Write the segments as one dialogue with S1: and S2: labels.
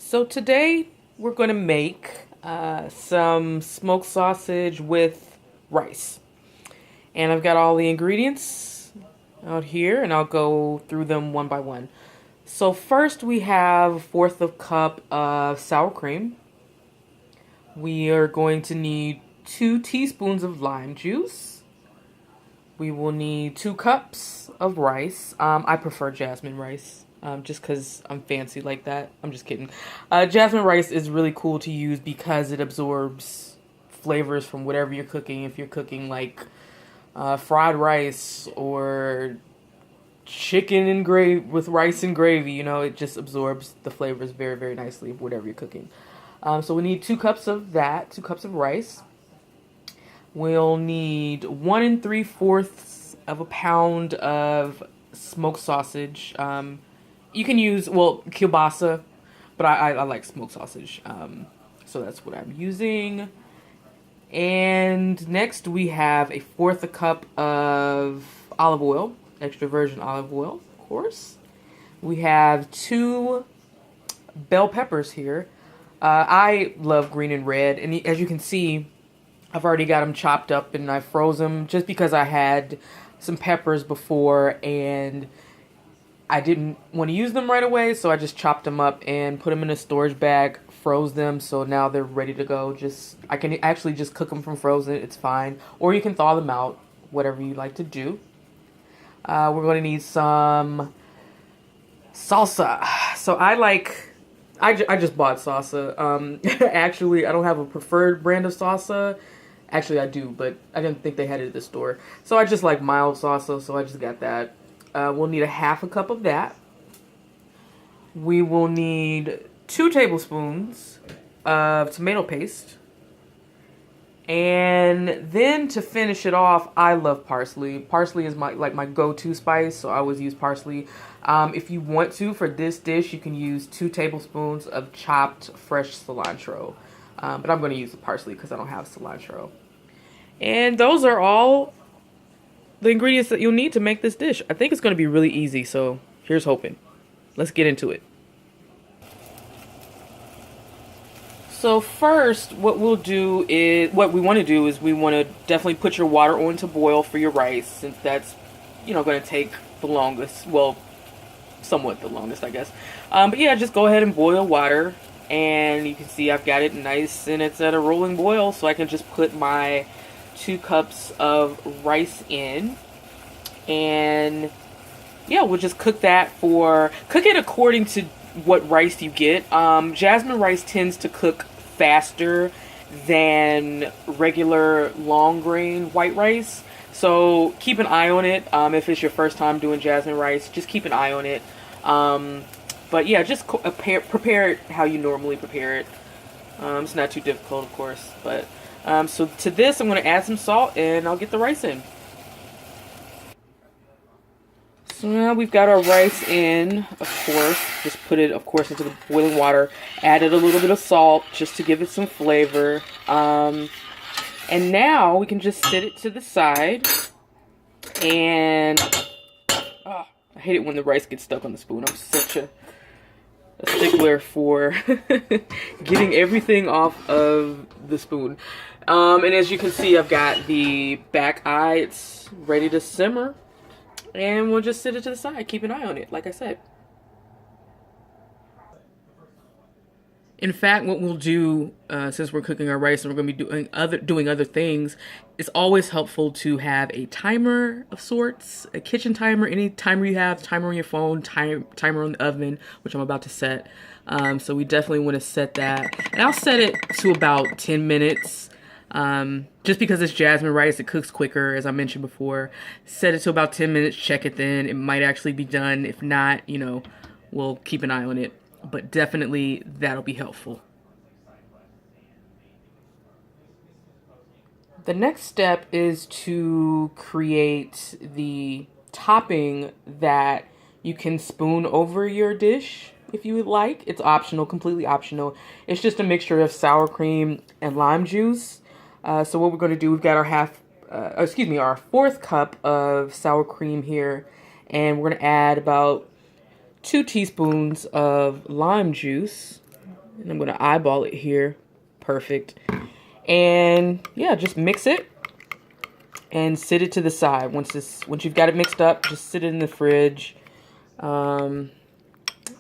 S1: So today we're going to make some smoked sausage with rice. And I've got all the ingredients out here and I'll go through them one by one. So first we have 1/4 of a cup of sour cream. We are going to need 2 teaspoons of lime juice. We will need 2 cups of rice. I prefer jasmine rice. Just because I'm fancy like that. I'm just kidding. Jasmine rice is really cool to use because it absorbs flavors from whatever you're cooking. If you're cooking like fried rice or chicken and gravy with rice and gravy, you know, it just absorbs the flavors very, very nicely of whatever you're cooking. So we need 2 cups of that, 2 cups of rice. We'll need 1 3/4 of a pound of smoked sausage. You can use, well, kielbasa, but I like smoked sausage. So that's what I'm using. And next we have 1/4 a cup of olive oil, extra virgin olive oil, of course. We have 2 bell peppers here. I love green and red, and as you can see, I've already got them chopped up and I froze them just because I had some peppers before and I didn't want to use them right away, so I just chopped them up and put them in a storage bag, froze them, so now they're ready to go. I can actually just cook them from frozen, it's fine. Or you can thaw them out, whatever you like to do. We're going to need some salsa. So I just bought salsa. Actually, I don't have a preferred brand of salsa. Actually, I do, but I didn't think they had it at the store. So I just like mild salsa, so I just got that. We'll need 1/2 a cup of that. We will need 2 tablespoons of tomato paste. And then to finish it off, I love parsley. Parsley is my go-to spice, so I always use parsley. If you want to, for this dish, you can use 2 tablespoons of chopped fresh cilantro. But I'm going to use the parsley because I don't have cilantro. And those are all the ingredients that you'll need to make this dish. I think it's going to be really easy, so here's hoping. Let's get into it. So first, what we want to do is we want to definitely put your water on to boil for your rice, since that's, going to take the longest, well, somewhat the longest, I guess. But yeah, just go ahead and boil water, and you can see I've got it nice and it's at a rolling boil, so I can just put my 2 cups of rice in, and yeah, we'll just cook it according to what rice you get. Jasmine rice tends to cook faster than regular long grain white rice, so keep an eye on it. If it's your first time doing jasmine rice, just keep an eye on it. But yeah, just prepare it how you normally prepare it. It's not too difficult, of course, but so to this, I'm going to add some salt and I'll get the rice in. So now we've got our rice in, of course. Just put it, of course, into the boiling water. Added a little bit of salt just to give it some flavor. And now we can just set it to the side. And I hate it when the rice gets stuck on the spoon. I'm such a stickler for getting everything off of the spoon. And as you can see, I've got the back eye. It's ready to simmer. And we'll just set it to the side. Keep an eye on it, like I said. In fact, what we'll do, since we're cooking our rice and we're going to be doing other things, it's always helpful to have a timer of sorts, a kitchen timer, any timer you have, timer on your phone, timer on the oven, which I'm about to set. So we definitely want to set that. And I'll set it to about 10 minutes. Just because it's jasmine rice, it cooks quicker, as I mentioned before. Set it to about 10 minutes, check it then. It might actually be done. If not, we'll keep an eye on it. But definitely that'll be helpful. The next step is to create the topping that you can spoon over your dish if you would like. It's optional, completely optional. It's just a mixture of sour cream and lime juice. So what we're going to do, we've got our 1/4 cup of sour cream here, and we're going to add about 2 teaspoons of lime juice. And I'm gonna eyeball it here. Perfect. And yeah, just mix it and sit it to the side. Once you've got it mixed up, just sit it in the fridge. And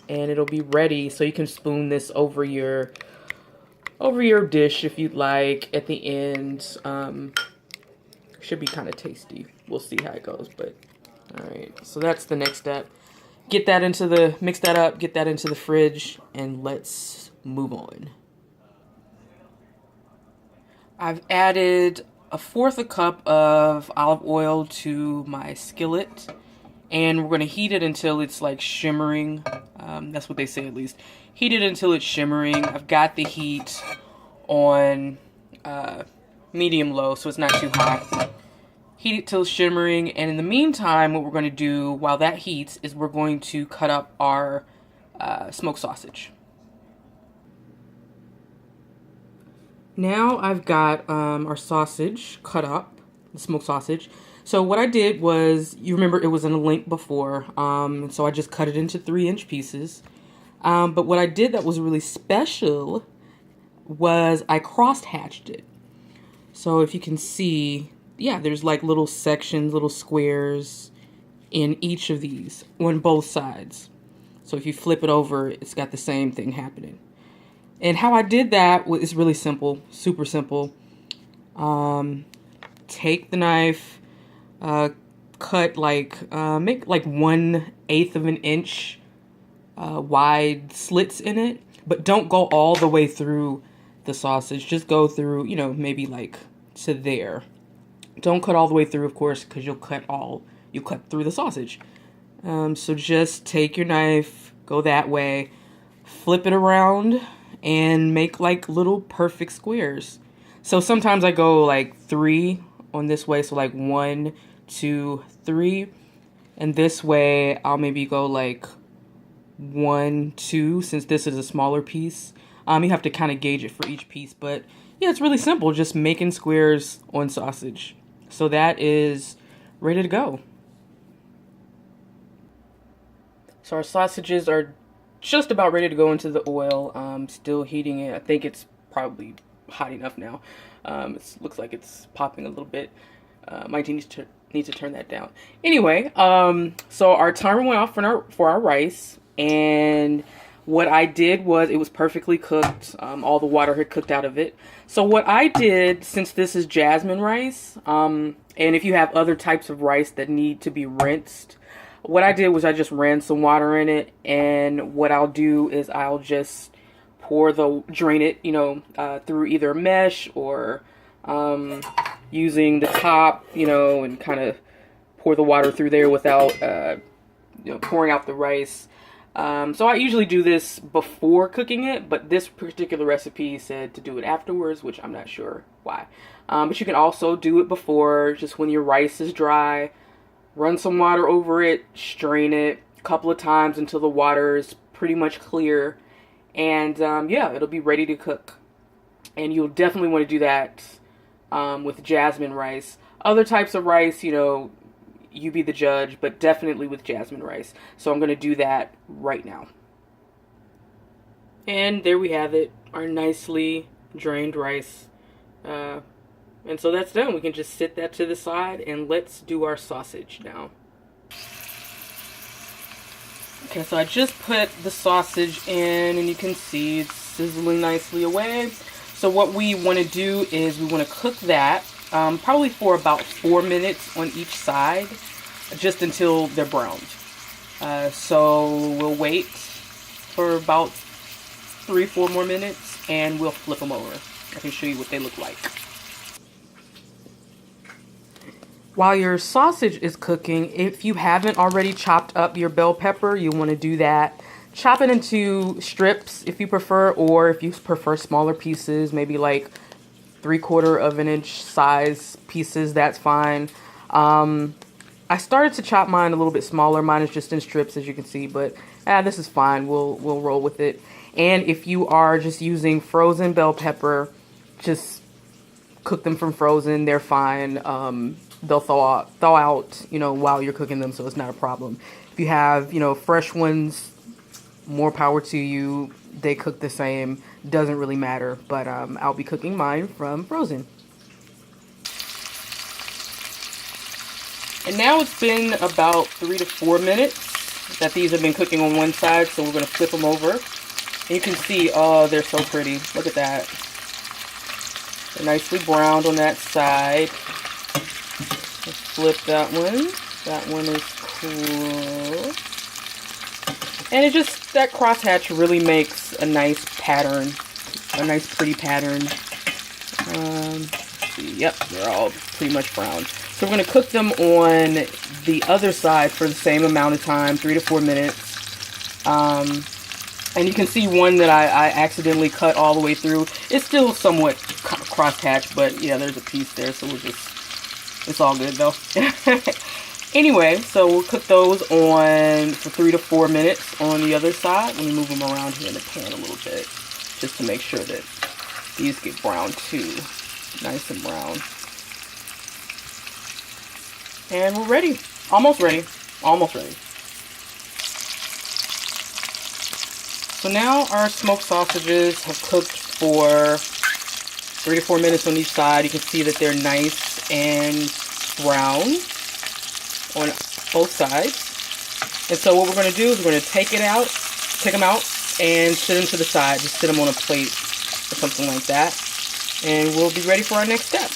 S1: it'll be ready, so you can spoon this over your dish if you'd like at the end. Should be kind of tasty. We'll see how it goes, but all right. So that's the next step. Mix that up, get that into the fridge, and let's move on. I've added 1/4 cup of olive oil to my skillet, and we're going to heat it until it's like shimmering. That's what they say, at least. Heat it until it's shimmering. I've got the heat on medium low, so it's not too hot. Heat it till shimmering, and in the meantime, what we're going to do while that heats is we're going to cut up our smoked sausage. Now I've got our sausage cut up, the smoked sausage. So what I did was, you remember it was in a link before, so I just cut it into 3-inch pieces. But what I did that was really special was I cross-hatched it. So if you can see, yeah, there's like little sections, little squares in each of these on both sides. So if you flip it over, it's got the same thing happening. And how I did that is really simple, super simple. Take the knife, cut like, make like 1/8 of an inch wide slits in it, but don't go all the way through the sausage. Just go through, you know, maybe like to there. Don't cut all the way through, of course, because you'll cut through the sausage. So just take your knife, go that way, flip it around, and make like little perfect squares. So sometimes I go like 3 on this way, so like 1, 2, 3, and this way I'll maybe go like 1, 2, since this is a smaller piece. You have to kind of gauge it for each piece, but yeah, it's really simple, just making squares on sausage. So that is ready to go. So our sausages are just about ready to go into the oil. Still heating it. I think it's probably hot enough now. It looks like it's popping a little bit. Might need to turn that down. Anyway, so our timer went off for our rice, and what I did was, it was perfectly cooked. All the water had cooked out of it. So what I did, since this is jasmine rice, and if you have other types of rice that need to be rinsed, what I did was I just ran some water in it, and what I'll do is I'll just drain it, you know, through either mesh or using the top, you know, and kind of pour the water through there without, you know, pouring out the rice. So I usually do this before cooking it, but this particular recipe said to do it afterwards, which I'm not sure why. But you can also do it before, just when your rice is dry. Run some water over it, strain it a couple of times until the water is pretty much clear. And yeah, it'll be ready to cook. And you'll definitely want to do that with jasmine rice. Other types of rice, you know, you be the judge, but definitely with jasmine rice. So I'm going to do that right now. And there we have it, our nicely drained rice. And so that's done. We can just sit that to the side, and let's do our sausage now. Okay, so I just put the sausage in, and you can see it's sizzling nicely away. So what we want to do is we want to cook that probably for about 4 minutes on each side, just until they're browned. So we'll wait for about 3-4 more minutes, and we'll flip them over. I can show you what they look like. While your sausage is cooking, if you haven't already chopped up your bell pepper, you want to do that. Chop it into strips if you prefer, or if you prefer smaller pieces, maybe like 3/4 of an inch size pieces, that's fine. I started to chop mine a little bit smaller. Mine is just in strips, as you can see, but this is fine. We'll roll with it. And if you are just using frozen bell pepper, just cook them from frozen. They're fine. They'll thaw out, you know, while you're cooking them, so it's not a problem. If you have, you know, fresh ones, more power to you. they cook the same. Doesn't really matter, but I'll be cooking mine from frozen. And now it's been about 3 to 4 minutes that these have been cooking on one side, so we're going to flip them over. And you can see, oh, they're so pretty. Look at that. They're nicely browned on that side. Let's flip that one. That one is cool. And it just, that crosshatch really makes a nice pattern. A nice pretty pattern. Yep, they're all pretty much brown. So we're going to cook them on the other side for the same amount of time, 3 to 4 minutes. And you can see one that I accidentally cut all the way through. It's still somewhat crosshatched, but yeah, there's a piece there, so we'll just, it's all good though. Anyway, so we'll cook those on for 3 to 4 minutes on the other side. Let me move them around here in the pan a little bit, just to make sure that these get brown too. Nice and brown. And we're ready. Almost ready. Almost ready. So now our smoked sausages have cooked for 3 to 4 minutes on each side. You can see that they're nice and brown on both sides. And so what we're going to do is we're going to take them out and sit them to the side. Just sit them on a plate or something like that. And we'll be ready for our next step.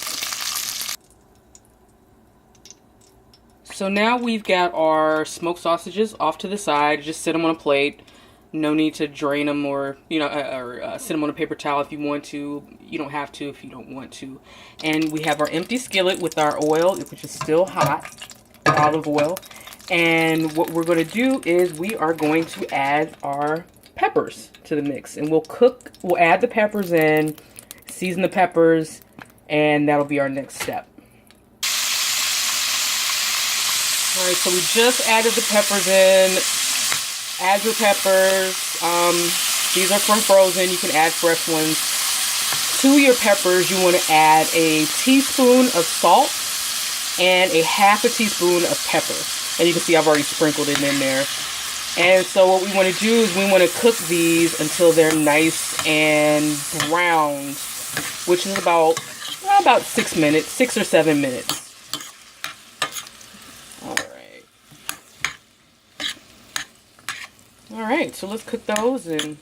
S1: So now we've got our smoked sausages off to the side. Just sit them on a plate. No need to drain them or, sit them on a paper towel if you want to. You don't have to if you don't want to. And we have our empty skillet with our oil, which is still hot, olive oil. And what we're going to do is we are going to add our peppers to the mix. And we'll add the peppers in, season the peppers, and that'll be our next step. Alright, so we just added the peppers in. Add your peppers. These are from frozen. You can add fresh ones. To your peppers, you want to add a teaspoon of salt and a half a teaspoon of pepper. And you can see I've already sprinkled it in there. And so what we want to do is we want to cook these until they're nice and browned, which is about 6 minutes, 6 or 7 minutes. Alright, so let's cook those and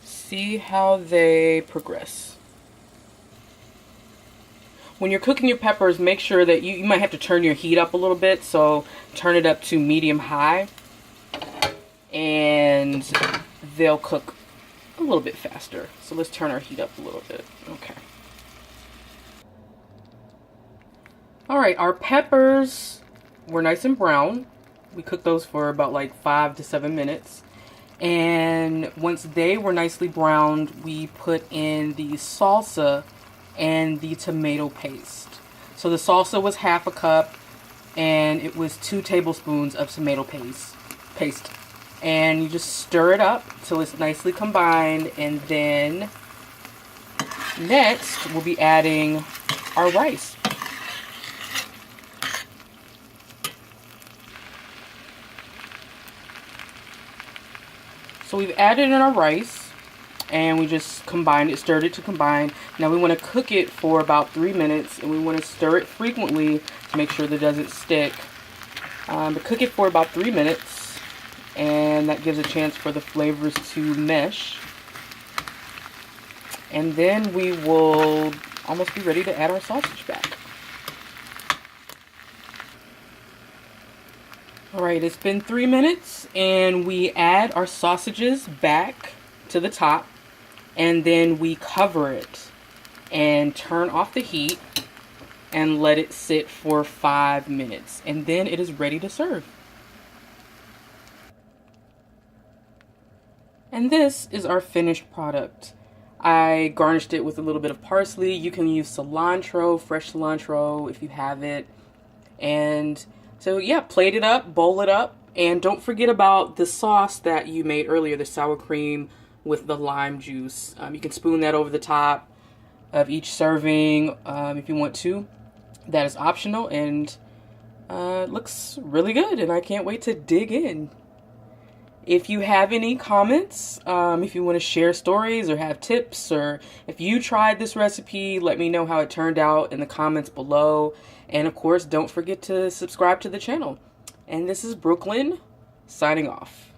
S1: see how they progress. When you're cooking your peppers, make sure that you might have to turn your heat up a little bit, so turn it up to medium-high, and they'll cook a little bit faster. So let's turn our heat up a little bit. Okay. Alright, our peppers were nice and brown. We cooked those for about like 5 to 7 minutes. And once they were nicely browned, we put in the salsa and the tomato paste. So the salsa was half a cup and it was 2 tablespoons of tomato paste. And you just stir it up till it's nicely combined. And then next we'll be adding our rice. So we've added in our rice, and we just combined it, stirred it to combine. Now we want to cook it for about 3 minutes, and we want to stir it frequently to make sure that it doesn't stick. But cook it for about 3 minutes, and that gives a chance for the flavors to mesh. And then we will almost be ready to add our sausage back. Alright, it's been 3 minutes and we add our sausages back to the top, and then we cover it and turn off the heat and let it sit for 5 minutes, and then it is ready to serve. And this is our finished product. I garnished it with a little bit of parsley. You can use cilantro, fresh cilantro if you have it. And so yeah, plate it up, bowl it up, and don't forget about the sauce that you made earlier, the sour cream with the lime juice. You can spoon that over the top of each serving if you want to. That is optional, and it looks really good, and I can't wait to dig in. If you have any comments, if you want to share stories or have tips, or if you tried this recipe, let me know how it turned out in the comments below. And of course, don't forget to subscribe to the channel. And this is Brooklyn, signing off.